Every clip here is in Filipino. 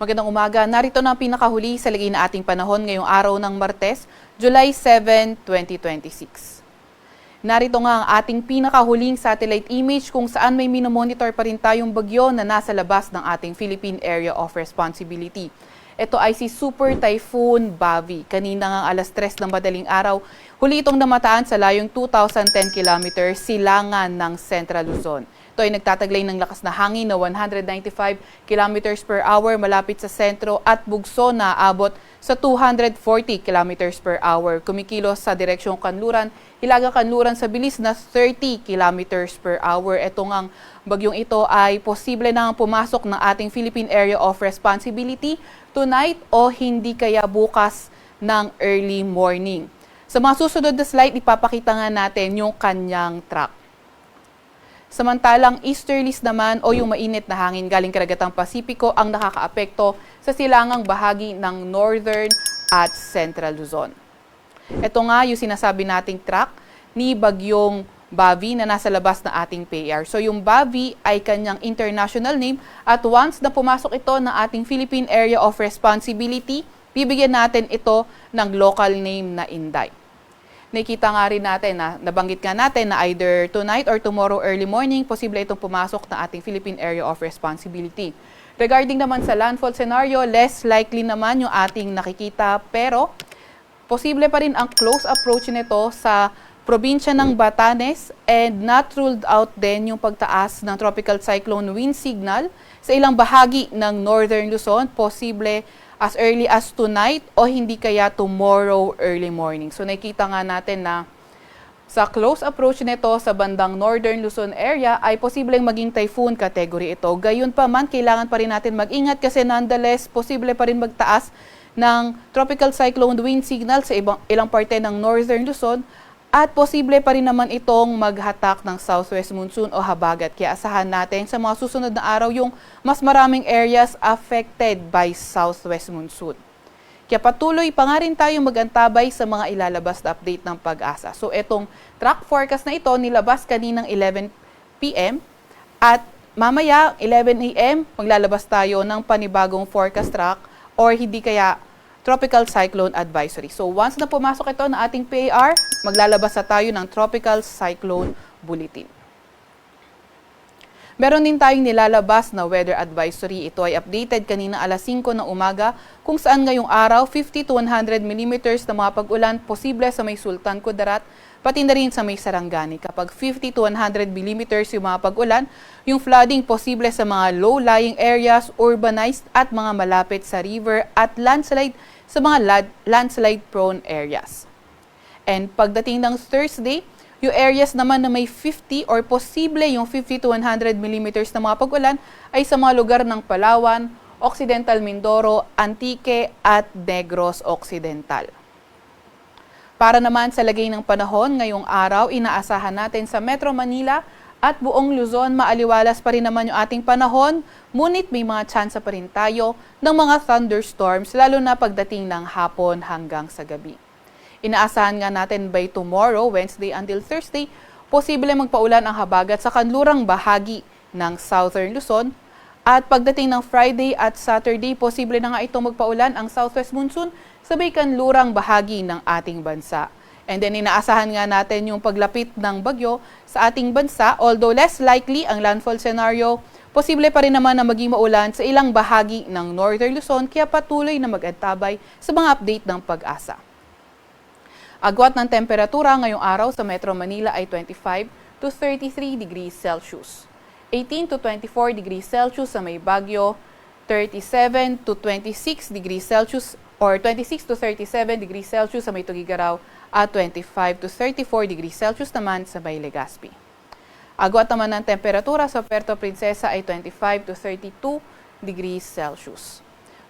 Magandang umaga. Narito na ang pinakahuli sa lagay na ating panahon ngayong araw ng Martes, July 7, 2026. Narito nga ang ating pinakahuling satellite image kung saan may minomonitor pa rin tayong bagyo na nasa labas ng ating Philippine Area of Responsibility. Ito ay si Super Typhoon Bavi. Kanina nga alas 3 ng madaling araw, huli itong namataan sa layong 2,010 kilometers silangan ng Central Luzon. Ito ay nagtataglay ng lakas na hangin na 195 kilometers per hour malapit sa sentro at bugso na abot sa 240 kilometers per hour. Kumikilos sa direksyong Kanluran, Hilaga Kanluran sa bilis na 30 kilometers per hour. Ito ngang bagyong ito ay posible nang pumasok ng ating Philippine Area of Responsibility tonight o hindi kaya bukas ng early morning. Sa mga susunod na slide, ipapakita nga natin yung kanyang track. Samantalang easterlies naman o yung mainit na hangin galing karagatang Pasipiko ang nakakaapekto sa silangang bahagi ng Northern at Central Luzon. Ito nga yung sinasabi nating track ni Bagyong Bavi na nasa labas na ating PAR. So yung Bavi ay kanyang international name at once na pumasok ito ng ating Philippine Area of Responsibility, bibigyan natin ito ng local name na Inday. Nakita nga rin natin na nabanggit nga natin na either tonight or tomorrow early morning, posible itong pumasok na ating Philippine Area of Responsibility. Regarding naman sa landfall scenario, less likely naman yung ating nakikita pero posible pa rin ang close approach nito sa probinsya ng Batanes and not ruled out din yung pagtaas ng tropical cyclone wind signal sa ilang bahagi ng Northern Luzon, posible as early as tonight o hindi kaya tomorrow early morning. So nakita nga natin na sa close approach nito sa bandang Northern Luzon area ay posibleng maging typhoon category ito. Gayon pa man, kailangan pa rin natin mag-ingat kasi nonetheless posible pa rin magtaas ng tropical cyclone wind signal sa ilang parte ng Northern Luzon at posible pa rin naman itong maghatak ng southwest monsoon o habagat. Kaya asahan natin sa mga susunod na araw yung mas maraming areas affected by southwest monsoon. Kaya patuloy pa nga rin tayong mag-antabay sa mga ilalabas na update ng Pag-asa. So itong track forecast na ito nilabas kaninang 11 p.m. at mamaya 11 a.m. maglalabas tayo ng panibagong forecast track or hindi kaya Tropical Cyclone Advisory. So once na pumasok ito na ating PAR, maglalabas na tayo ng Tropical Cyclone Bulletin. Meron din tayong nilalabas na weather advisory. Ito ay updated kanina alas 5 ng umaga kung saan ngayong araw 50 to 100 millimeters na mga pag-ulan posible sa may Sultan Kudarat, pati na rin sa may Sarangani. Kapag 50 to 100 millimeters yung mga pag-ulan, yung flooding posible sa mga low-lying areas, urbanized at mga malapit sa river at landslide sa mga landslide-prone areas. And pagdating ng Thursday, yung areas naman na may 50 or posible yung 50 to 100 millimeters na mga pag-ulan ay sa mga lugar ng Palawan, Occidental Mindoro, Antique at Negros Occidental. Para naman sa lagay ng panahon ngayong araw, inaasahan natin sa Metro Manila at buong Luzon, maaliwalas pa rin naman yung ating panahon, ngunit may mga tsansa pa rin tayo ng mga thunderstorms, lalo na pagdating ng hapon hanggang sa gabi. Inaasahan nga natin by tomorrow, Wednesday until Thursday, posible magpaulan ang habagat sa kanlurang bahagi ng Southern Luzon. At pagdating ng Friday at Saturday, posible na nga itong magpaulan ang southwest monsoon sa may kanlurang bahagi ng ating bansa. And then inaasahan nga natin yung paglapit ng bagyo sa ating bansa, although less likely ang landfall scenario, posible pa rin naman na maging maulan sa ilang bahagi ng Northern Luzon, kaya patuloy na mag-antabay sa mga update ng Pag-asa. Agwat ng temperatura ngayong araw sa Metro Manila ay 25 to 33 degrees Celsius. 18 to 24 degrees Celsius sa may Baguio, 37 to 26 degrees Celsius or 26 to 37 degrees Celsius sa may Tugigaraw at 25 to 34 degrees Celsius naman sa may Legazpi. Agwat naman ng temperatura sa Puerto Princesa ay 25 to 32 degrees Celsius.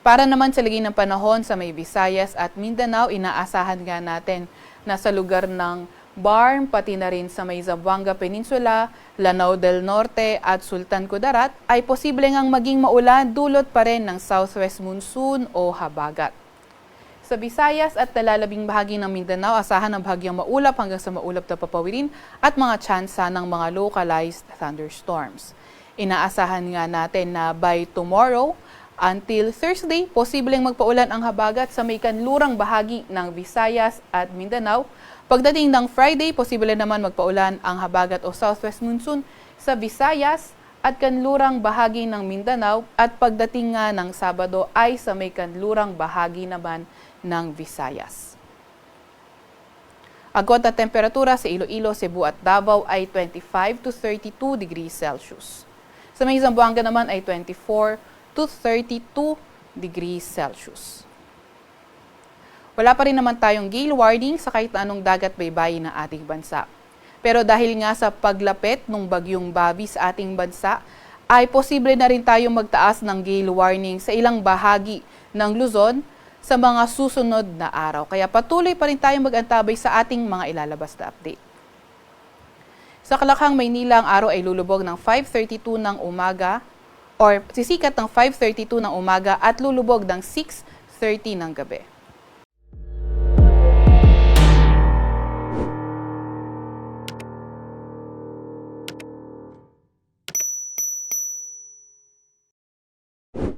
Para naman sa lagay ng panahon sa may Visayas at Mindanao, inaasahan nga natin na sa lugar ng Barm, pati na rin sa may Zamboanga Peninsula, Lanao del Norte at Sultan Kudarat ay posible ngang maging maulan dulot pa rin ng southwest monsoon o habagat. Sa Visayas at nalalabing bahagi ng Mindanao, asahan ang bahagyang maulap hanggang sa maulap na papawirin at mga tsansa ng mga localized thunderstorms. Inaasahan nga natin na by tomorrow Until Thursday, posibleng magpaulan ang habagat sa may kanlurang bahagi ng Visayas at Mindanao. Pagdating ng Friday, posible naman magpaulan ang habagat o southwest monsoon sa Visayas at kanlurang bahagi ng Mindanao. At pagdating nga ng Sabado ay sa may kanlurang bahagi naman ng Visayas. Agad na temperatura sa Iloilo, Cebu at Davao ay 25 to 32 degrees Celsius. Sa may Zamboanga naman ay 24 to 32 degrees Celsius. Wala pa rin naman tayong gale warning sa kahit anong dagat baybayin ng ating bansa. Pero dahil nga sa paglapit ng bagyong Bobby sa ating bansa, ay posible na rin tayong magtaas ng gale warning sa ilang bahagi ng Luzon sa mga susunod na araw. Kaya patuloy pa rin tayong mag-antabay sa ating mga ilalabas na update. Sa Kalakhang, Maynila, ang araw ay lulubog ng 5:32 ng umaga or sisikat ng 5:32 ng umaga at lulubog ng 6:30 ng gabi.